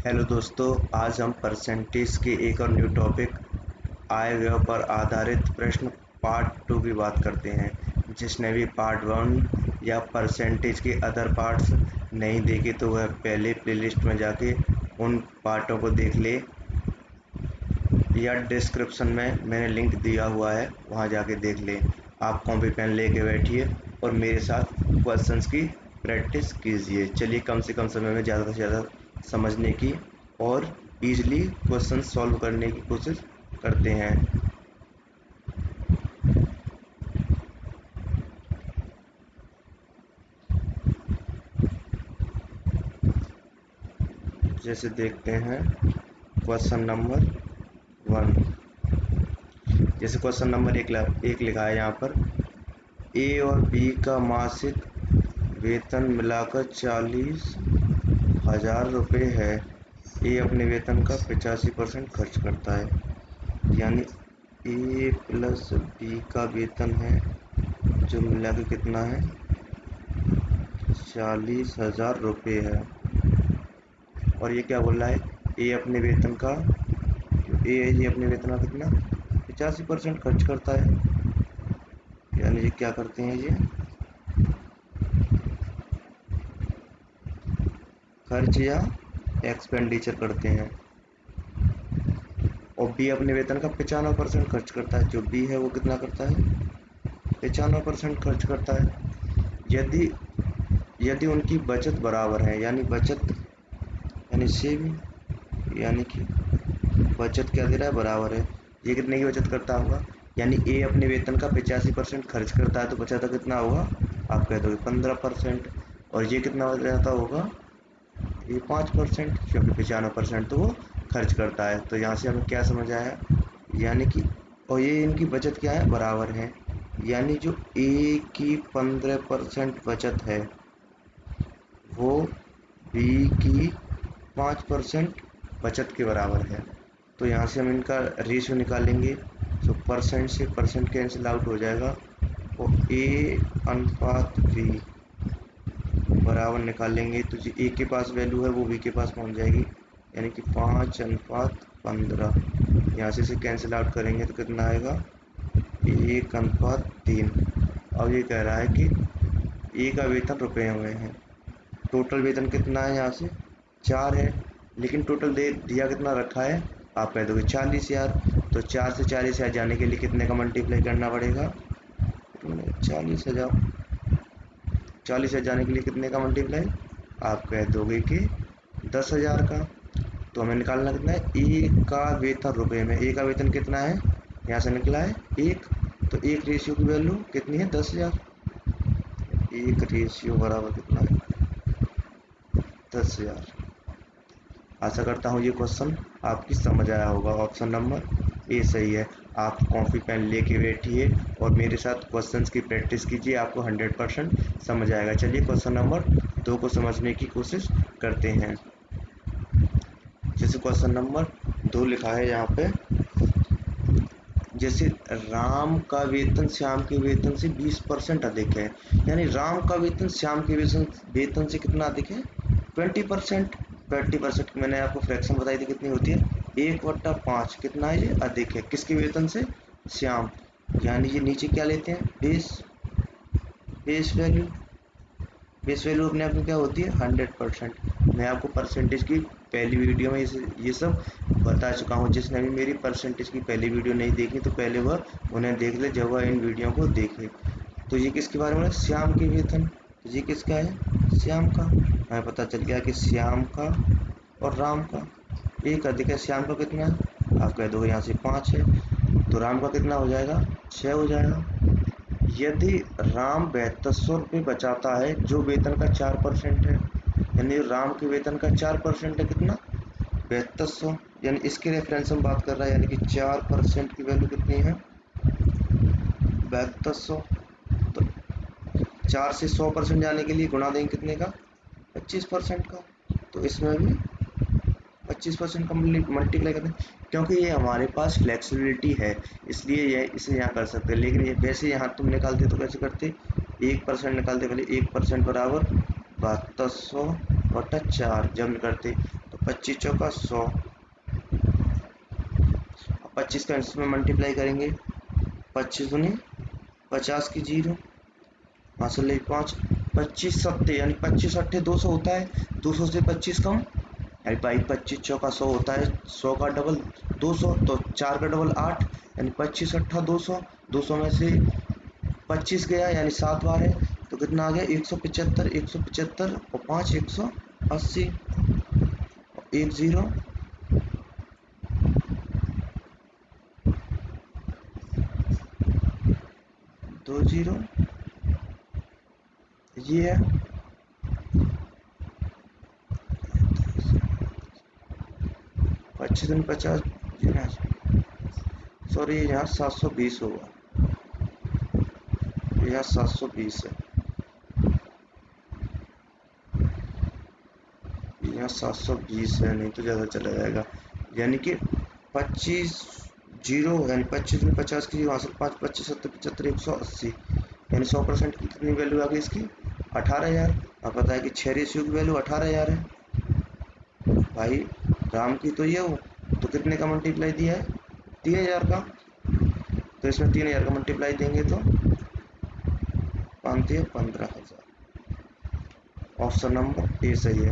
Hello दोस्तों, आज हम परसेंटेज के एक और न्यू टॉपिक आय व्यय पर आधारित प्रश्न पार्ट 2 की बात करते हैं। जिसने भी पार्ट 1 या परसेंटेज के अदर पार्ट्स नहीं देखे तो वह पहले प्लेलिस्ट में जाके उन पार्टों को देख ले या डिस्क्रिप्शन में मैंने लिंक दिया हुआ है, वहां जाके देख ले। आप कॉपी पेन लेके बैठिए और मेरे साथ क्वेश्चंस की प्रैक्टिस कीजिए। चलिए कम से कम समय में ज़्यादा से ज़्यादा समझने की और इजीली क्वेश्चन सॉल्व करने की कोशिश करते हैं। जैसे देखते हैं क्वेश्चन नंबर 1। जैसे क्वेश्चन नंबर एक लिखा है यहाँ पर, ए और बी का मासिक वेतन मिलाकर 40,000 रुपये है। ए अपने वेतन का 85% खर्च करता है, यानी ए प्लस बी का वेतन है जो मिला के कितना है, 40,000 रुपये है। और ये क्या बोल रहा है, ए अपने वेतन का ये अपने वेतन का कितना 85% खर्च करता है। यानी ये क्या करते हैं, ये खर्च या एक्सपेंडिचर करते हैं। और बी अपने वेतन का 95% खर्च करता है। जो बी है वो कितना करता है, 95% खर्च करता है। यदि यदि उनकी बचत बराबर है, यानी बचत यानी सेविंग, यानी कि बचत क्या दे रहा है, बराबर है। ये कितने की बचत करता होगा, यानी ए अपने वेतन का 85% खर्च करता है तो बचाता कितना होगा, आप कह दोगे 15%। और ये कितना बचाता होगा, ये 5%, क्योंकि 95% तो वो खर्च करता है। तो यहाँ से हमें क्या समझ आया, यानी कि और ये इनकी बचत क्या है, बराबर है। यानी जो ए की 15% बचत है वो बी की 5% बचत के बराबर है। तो यहाँ से हम इनका रेशियो निकालेंगे। तो परसेंट से परसेंट कैंसिल आउट हो जाएगा और ए अनुपात बी बराबर निकालेंगे तो जो ए के पास वैल्यू है वो बी के पास पहुँच जाएगी, यानी कि 5:15। यहाँ से कैंसिल आउट करेंगे तो कितना आएगा, 1:3। अब ये कह रहा है कि ए का वेतन रुपये में है, टोटल वेतन कितना है, यहाँ से 4 है, लेकिन टोटल दे दिया कितना रखा है, आप कह दोगे 40,000। तो 4 से 40,000 जाने के लिए कितने का मल्टीप्लाई करना पड़ेगा, 40,000। 40,000 जाने के लिए कितने का मल्टीप्लाई, आप कह दोगे कि 10,000 का। तो हमें निकालना कितना है, ए का वेतन रुपये में। ए का वेतन कितना है, यहाँ से निकला है 1, तो 1 रेशियो की वैल्यू कितनी है, 10,000। 1 रेशियो बराबर कितना है, 10,000। आशा करता हूँ ये क्वेश्चन आपकी समझ आया होगा। ऑप्शन नंबर ए सही है। आप कॉपी पेन लेके बैठिए और मेरे साथ क्वेश्चंस की प्रैक्टिस कीजिए, आपको 100% समझ आएगा। चलिए क्वेश्चन नंबर 2 को समझने की कोशिश करते हैं। जैसे क्वेश्चन नंबर 2 लिखा है यहाँ पे, जैसे राम का वेतन श्याम के वेतन से 20% अधिक है। यानी राम का वेतन श्याम के वेतन से कितना अधिक है, 20%। 20% मैंने आपको फ्रैक्शन बताई थी कितनी होती है, 1/5। कितना है, ये अधिक है किसके वेतन से, श्याम। यानी ये नीचे क्या लेते हैं, बेस वैल्यू। बेस वैल्यू अपने आप में क्या होती है, 100%। मैं आपको परसेंटेज की पहली वीडियो में ये सब बता चुका हूँ। जिसने भी मेरी परसेंटेज की पहली वीडियो नहीं देखी तो पहले वह उन्हें देख ले जब वह इन वीडियो को देखे। तो ये किसके बारे में है, श्याम के वेतन। ये किसका है, श्याम का। हमें पता चल गया कि श्याम का और राम का एक अधिक है। श्याम का कितना है, आप कह दोगे यहाँ से 5 है, तो राम का कितना हो जाएगा, 6 हो जाएगा। यदि राम 7200 रुपये बचाता है जो वेतन का 4% है, यानी राम के वेतन का 4% है, कितना 7200। यानी इसके रेफरेंस में बात कर रहा है, यानी कि 4% की वैल्यू कितनी है, 7200। तो 4 से 100% जाने के लिए गुणा देंगे कितने का, 25% का। तो इसमें भी 25% का मल्टीप्लाई करते हैं, क्योंकि ये हमारे पास फ्लेक्सिबिलिटी है इसलिए ये इसे यहाँ कर सकते हैं। लेकिन ये वैसे यहाँ तुम निकालते तो कैसे करते, 1% निकालते, पहले 1% बराबर 7200/4 जब करते तो 25 चौका 100, 25 का इसमें मल्टीप्लाई करेंगे, 25 दूनी 50 की 0, 5 25 सत्ते यानी 25 अट्ठे 200 होता है, 200 से 25 कम यानी भाई 25 चौका 100 होता है, 100 का डबल 200, तो 4 का डबल 8 यानी 25 अट्ठा 200, 200 में से 25 गया यानी 7 बार है, तो कितना आ गया 175, 175 और 5 180, 1 0 2 0, ये है 25 50, सॉरी यहाँ 720 होगा, यहाँ 720 है, यहाँ 720 है, नहीं तो ज़्यादा चला जाएगा, यानी कि 25 जीरो यानी 25 में 50 की वहाँ से 5 25 70 75 180 यानी 100% की कितनी वैल्यू आ गई इसकी 18,000। अब पता है कि 6 रेशियो की वैल्यू 18,000 है भाई, राम की तो ये हो, तो कितने का मल्टीप्लाई दिया है 3,000 का, तो इसमें 3,000 का मल्टीप्लाई देंगे तो 15,000। ऑप्शन नंबर ए सही है।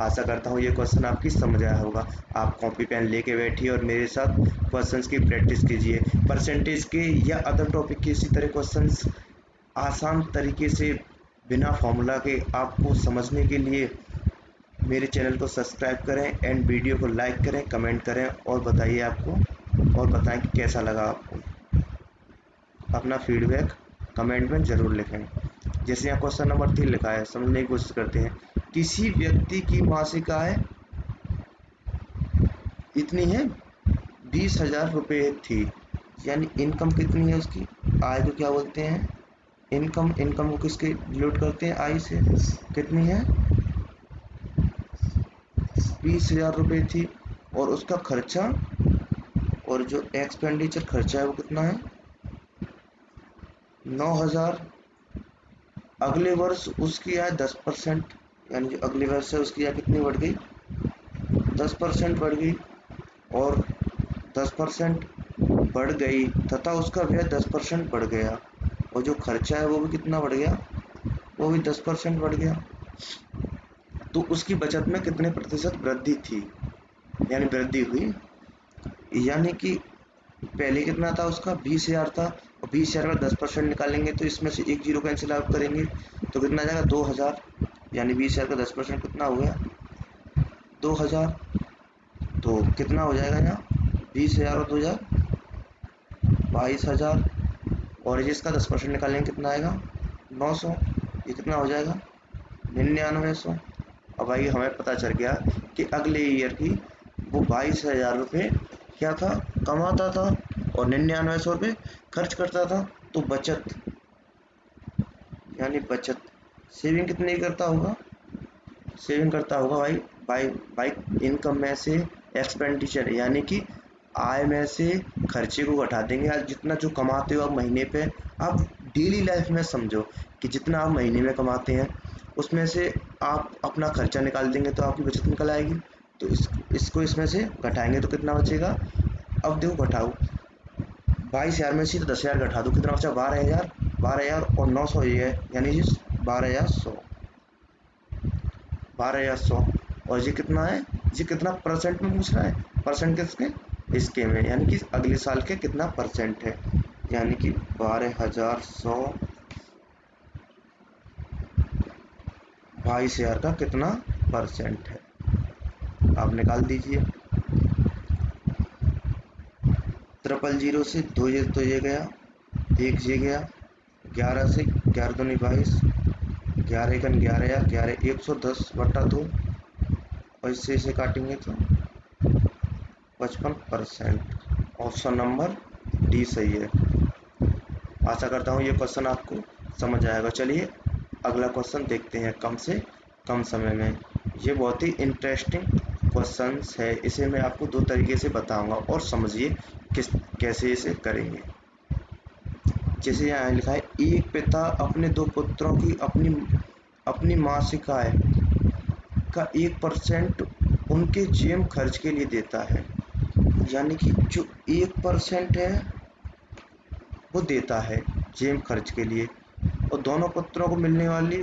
आशा करता हूँ ये क्वेश्चन आपकी समझ आया होगा। आप कॉपी पेन लेके बैठिए और मेरे साथ क्वेश्चंस की प्रैक्टिस कीजिए। परसेंटेज के या अदर टॉपिक के इसी तरह क्वेश्चंस आसान तरीके से बिना फॉर्मूला के आपको समझने के लिए मेरे चैनल को सब्सक्राइब करें एंड वीडियो को लाइक करें, कमेंट करें और बताइए आपको, और बताएं कि कैसा लगा आपको। अपना फीडबैक कमेंट में ज़रूर लिखें। जैसे यहाँ क्वेश्चन नंबर 3 लिखा है, समझने की कोशिश करते हैं। किसी व्यक्ति की मासिक आय इतनी है 20,000 रुपये थी, यानी इनकम कितनी है उसकी, आय को क्या बोलते हैं इनकम, इनकम को किसके डिनोट करते हैं आय से, कितनी है 20,000 रुपये थी, और उसका खर्चा और जो एक्सपेंडिचर खर्चा है वो कितना है 9,000। अगले वर्ष उसकी आय 10%, यानी जो अगले वर्ष है उसकी आय कितनी बढ़ गई 10% बढ़ गई, और 10% बढ़ गई तथा उसका व्यय 10% बढ़ गया, और जो खर्चा है वो भी कितना बढ़ गया, वो भी 10% बढ़ गया, तो उसकी बचत में कितने प्रतिशत वृद्धि थी, यानी वृद्धि हुई। यानी कि पहले कितना था उसका 20,000 था, और 20,000 का 10% निकालेंगे तो इसमें से एक जीरो कैंसिल आउट करेंगे तो कितना आ जाएगा 2,000, यानी 20,000 का 10% कितना हो गया 2,000, तो कितना हो जाएगा यहाँ 20,000 और 2,000 22,000, और इसका 10% निकालेंगे कितना आएगा 900, ये कितना हो जाएगा 9900। अब भाई हमें पता चल गया कि अगले ईयर की वो 22,000 रुपये क्या था कमाता था और 9900 रुपये खर्च करता था, तो बचत यानी बचत सेविंग कितनी करता होगा, सेविंग करता होगा भाई बाई बाई इनकम में से एक्सपेंडिचर, यानी कि आय में से खर्चे को घटा देंगे। आज जितना जो कमाते हो आप महीने पे, आप डेली लाइफ में समझो कि जितना आप महीने में कमाते हैं उसमें से आप अपना खर्चा निकाल देंगे तो आपकी बचत निकल आएगी, तो इसको इसमें से घटाएंगे तो कितना बचेगा। अब देखो घटाओ 22,000 में से तो 10,000 घटा दो, कितना बचा 12,000, 12,000 और 900 ये है, यानी 12,100, 12,100, और ये कितना है, ये कितना परसेंट में पूछ रहा है, परसेंट किसके इसके में, यानी कि अगले साल के कितना परसेंट है, यानी कि 12,100 22,000 का कितना परसेंट है, आप निकाल दीजिए। 000 से 2 ये तो ये गया, 1 ये गया, 11 से 11 दूनी 22, 11 एकन 11, 11 110/2, और इससे इसे काटेंगे तो 55%। ऑप्शन नंबर डी सही है। आशा करता हूँ ये क्वेश्चन आपको समझ आएगा। चलिए अगला क्वेश्चन देखते हैं कम से कम समय में। ये बहुत ही इंटरेस्टिंग क्वेश्चंस है, इसे मैं आपको 2 तरीके से बताऊंगा और समझिए कैसे इसे करेंगे। जैसे यहाँ लिखा है, एक पिता अपने 2 पुत्रों की अपनी मासिक आय का 1% उनके जेम खर्च के लिए देता है। यानी कि जो 1% है वो देता है जेम खर्च के लिए, और दोनों पुत्रों को मिलने वाली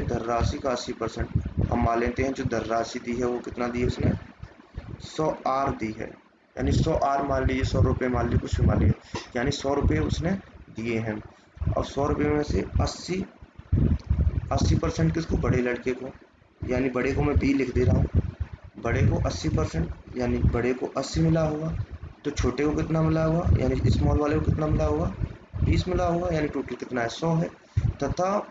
धनराशि का 80%। हम मान लेते हैं जो धनराशि दी है वो कितना दी है उसने, 100 आर दी है, यानी 100 आर मान लीजिए, 100 रुपये मान लीजिए, कुछ भी मान लीजिए, यानी 100 रुपये उसने दिए हैं। और 100 रुपये में से 80% किसको, बड़े लड़के को, यानी बड़े को मैं बी लिख दे रहा हूँ, बड़े को 80%, यानी बड़े को 80 मिला होगा। तो छोटे को कितना मिला होगा, यानी स्मॉल वाले को कितना मिला होगा, 20 मिला होगा, यानी टोटल कितना है, 100 है। तथा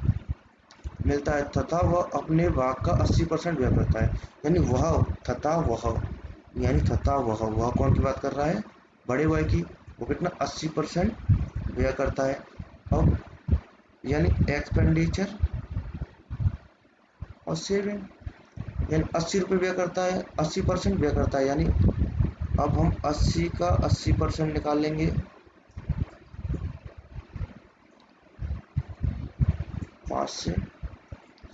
मिलता है, तथा वह अपने भाग का 80% व्यय करता है। यानी वह तथा वह कौन की बात कर रहा है, बड़े भाई की, वो कितना 80% व्यय करता है। अब यानी एक्सपेंडिचर और सेविंग, यानी 80 रुपये व्यय करता है, 80% व्यय करता है। यानी अब हम 80 का 80% निकालेंगे, 5 से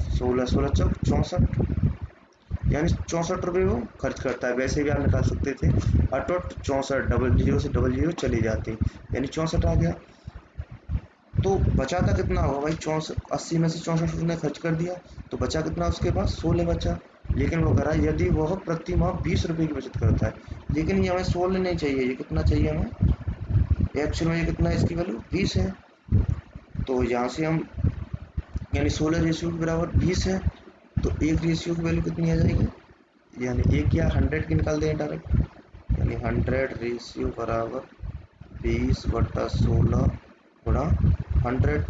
16, 16 चौक 64, यानी 64 रुपये वो खर्च करता है। वैसे भी आप निकाल सकते थे, अटोट 64, डबल जीरो से डबल जीरो चली जाती, यानी 64 आ गया। तो बचा था कितना होगा भाई, 64, 80 में से 64 उसने खर्च कर दिया, तो बचा कितना उसके पास, 16 बचा। लेकिन वो कह रहा है यदि वह प्रति माह 20 रुपये की बचत करता है, लेकिन ये हमें 16 नहीं चाहिए, ये कितना चाहिए हमें, एक्चुअल में ये कितना है, इसकी वैल्यू 20 है। तो यहाँ से हम, यानी 16 रेशियो के बराबर 20 है, तो एक रेशियो की वैल्यू कितनी आ जाएगी, यानी एक या 100 की निकाल दें डायरेक्ट, यानी 100 रेशियो बराबर 20/16 गुणा 100,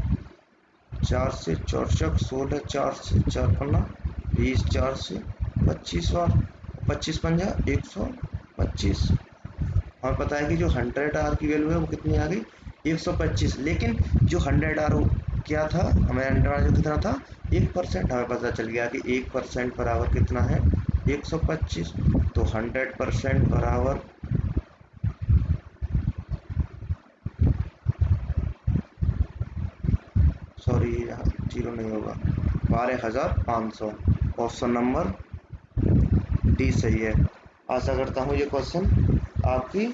4 से 4 चक 16, 4 से 4 पन्ना 20, 4 से 25 और 25 पंजा 125। हमें पता है कि जो 100 आर की वैल्यू है वो कितनी आ गई, 125। लेकिन जो 100 आर क्या था, हमें 100 आर जो कितना था, 1%। हमें पता चल गया कि 1% बराबर कितना है, 125। तो 100% बराबर, सॉरी यहाँ जीरो नहीं होगा, 12,500। ऑप्शन नंबर डी सही है। आशा करता हूँ ये क्वेश्चन आपकी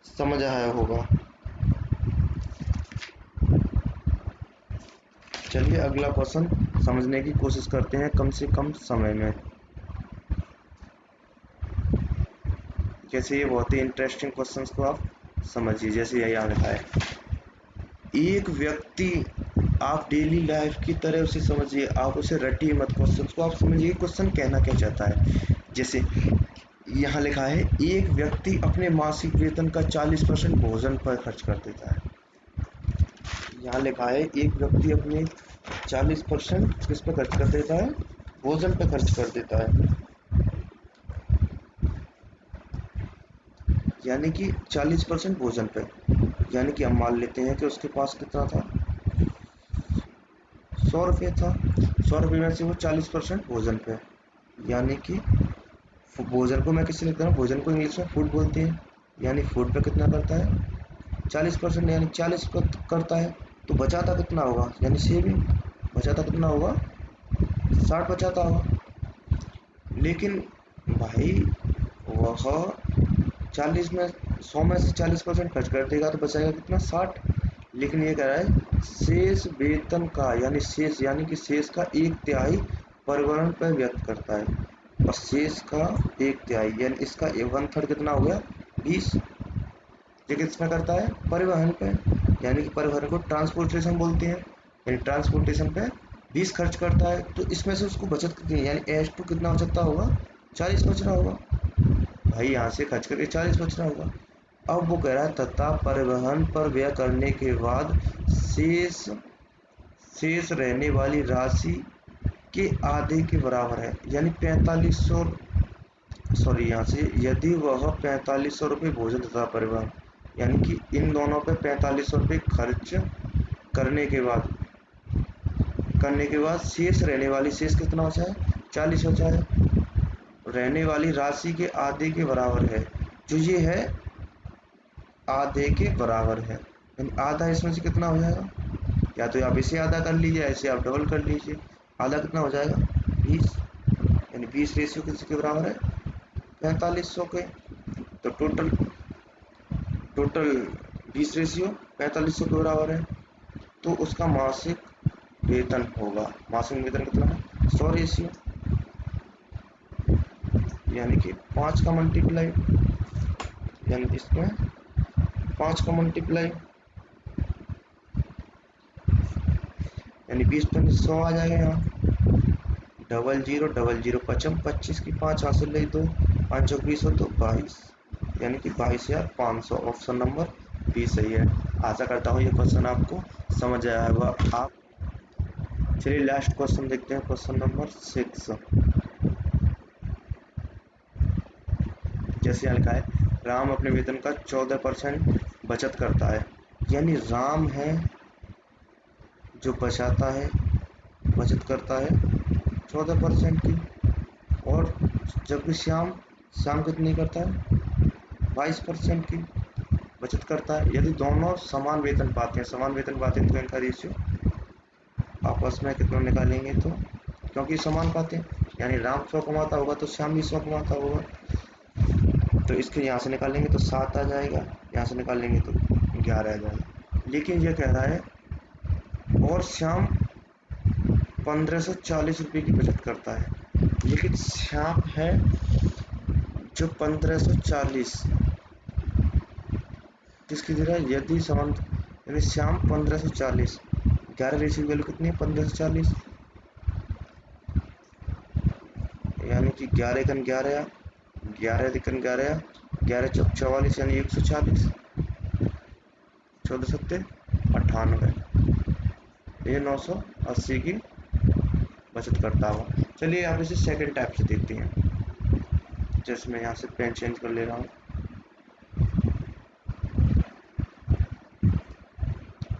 समझ आया होगा। चलिए अगला क्वेश्चन समझने की कोशिश करते हैं कम से कम समय में। जैसे ये बहुत ही इंटरेस्टिंग क्वेश्चन को आप समझिए, जैसे ये यहाँ लिखा है, एक व्यक्ति, आप डेली लाइफ की तरह उसे समझिए, आप उसे रटिए मत, क्वेश्चन को आप समझिए क्वेश्चन कहना क्या चाहता है। जैसे यहाँ लिखा है, एक व्यक्ति अपने मासिक वेतन का 40% भोजन पर खर्च कर देता है। यहाँ लिखा है एक व्यक्ति अपने 40% किस पर खर्च कर देता है, भोजन पर खर्च कर देता है। यानी कि 40% भोजन पे, यानी कि हम मान लेते हैं कि उसके पास कितना था, 100 रुपये था, 100 रुपये में से वो 40% भोजन पे, यानी कि भोजन को मैं किससे लिखता हूँ, भोजन को इंग्लिश में फूड बोलते हैं, यानी फूड पे कितना करता है, 40%, यानी 40 करता है। तो बचाता कितना होगा, यानी सेविंग, बचाता कितना होगा, 60 बचाता होगा। लेकिन भाई वह 40 में 100 में से 40% खर्च कर देगा तो बचाएगा कितना, 60। लेकिन ये कह रहा है शेष वेतन का, यानी शेष, यानी कि शेष का 1/3 परिवहन पर व्यक्त करता है, और शेष का 1/3, यानी इसका 1/3 कितना हो गया, 20। ये किसमें करता है, परिवहन पे, यानी कि परिवहन को ट्रांसपोर्टेशन बोलते हैं, यानी ट्रांसपोर्टेशन पे 20 खर्च करता है। तो इसमें से उसको बचत कितनी है, यानी S2 कितना बचता होगा, 40 बच रहा होगा भाई, यहाँ से खर्च करके 40 बच रहा होगा। अब वो कह रहा है तथा परिवहन पर व्यय करने के बाद शेष शेष रहने वाली राशि के आधे के बराबर है, यानी 4500, सॉरी यहाँ से, यदि वह 4500 रुपये भोजन तथा परिवहन, यानी कि इन दोनों पे 4500 रुपये खर्च करने के बाद शेष रहने वाली, शेष कितना बचा है, 40 बचा है, रहने वाली राशि के आधे के बराबर है, जो ये है आधे के बराबर है, यानी आधा इसमें से कितना हो जाएगा, या तो आप इसे आधा कर लीजिए, ऐसे आप डबल कर लीजिए, आधा कितना हो जाएगा 20, यानी 20 रेशियो किसके बराबर है 4500 के। तो टोटल 20 रेशियो 4500 के बराबर है। तो उसका मासिक वेतन होगा, मासिक वेतन कितना है 100 रेशियो, यानी कि 5 का मल्टीप्लाई, यानी इसमें 5 का मल्टीप्लाई, यानी 20 पर 100 आ जाएगा यहाँ। 0000 पचम 25 की 5 हासिल ले 2 5 20 हो तो 22, यानी कि 22,500। ऑप्शन नंबर बी सही है। आशा करता हूँ ये क्वेश्चन आपको समझ आया होगा। आप चलिए लास्ट क्वेश्चन देखते हैं, क्वेश्चन नंबर 6। जैसे यहाँ लिखा है राम अपने वेतन का 14% बचत करता है, यानी राम है जो बचाता है, बचत करता है 14% की, और जबकि श्याम कितनी करता है 22% की बचत करता है। यदि दोनों समान वेतन पाते हैं तो इनका रेशियो आपस में कितना निकालेंगे, तो क्योंकि समान पाते हैं, यानी राम 100 कमाता होगा तो श्याम भी 100 कमाता होगा, तो इसके यहाँ से निकालेंगे तो 7 आ जाएगा, यहाँ से निकालेंगे तो 11 आ जाएगा। लेकिन ये कह रहा है और श्याम 1540 रुपये की बचत करता है, लेकिन श्याम है जो 1540 किसकी दे रहा है, यदि समान, यानी श्याम 1540, 11 रेशियो की वैल्यू कितनी है 1540, यानी कि 11 कन 11, 11 कन 11, 11 चौक 44, यानी 140, 14 सत्ते 98, ये 980 की बचत करता हुआ। चलिए आप इसे सेकंड टाइप से देखते हैं, जैसे मैं यहाँ से पेन चेंज कर ले रहा हूँ।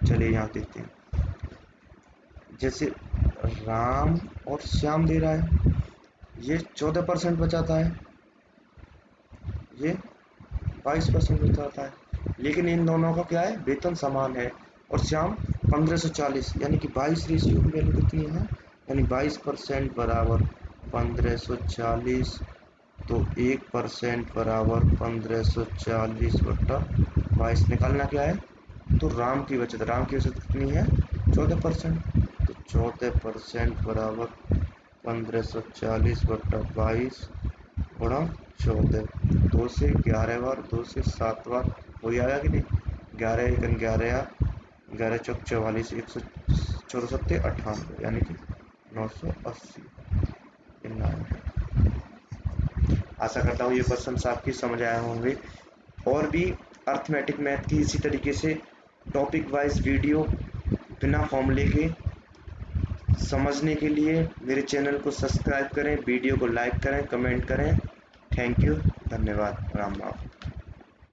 चलिए यहाँ देखते हैं, जैसे राम और श्याम दे रहा है, ये 14% बचाता है, ये 22% बचाता है, लेकिन इन दोनों का क्या है वेतन समान है, और श्याम 1540, यानी कि 22 रेशियो की वैल्यू कितनी है, यानी 22% बराबर 1540, तो 1% बराबर 1540 बटा 22 निकालना क्या है, तो राम की बचत कितनी है 14%, तो 14% बराबर 1540 बटा 22 गुणा 14, 2 से 11 बार, 2 से 7 बार हो जाएगा कि नहीं, 11 एकन 11, 11 चौक 44, 164 98, यानी कि 980 आशा करता हूँ ये क्वेश्चन आपकी समझ आए होंगे। और भी अर्थमेटिक मैथ की इसी तरीके से टॉपिक वाइज वीडियो बिना फॉर्मूले के समझने के लिए मेरे चैनल को सब्सक्राइब करें, वीडियो को लाइक करें, कमेंट करें। थैंक यू, धन्यवाद, राम राम।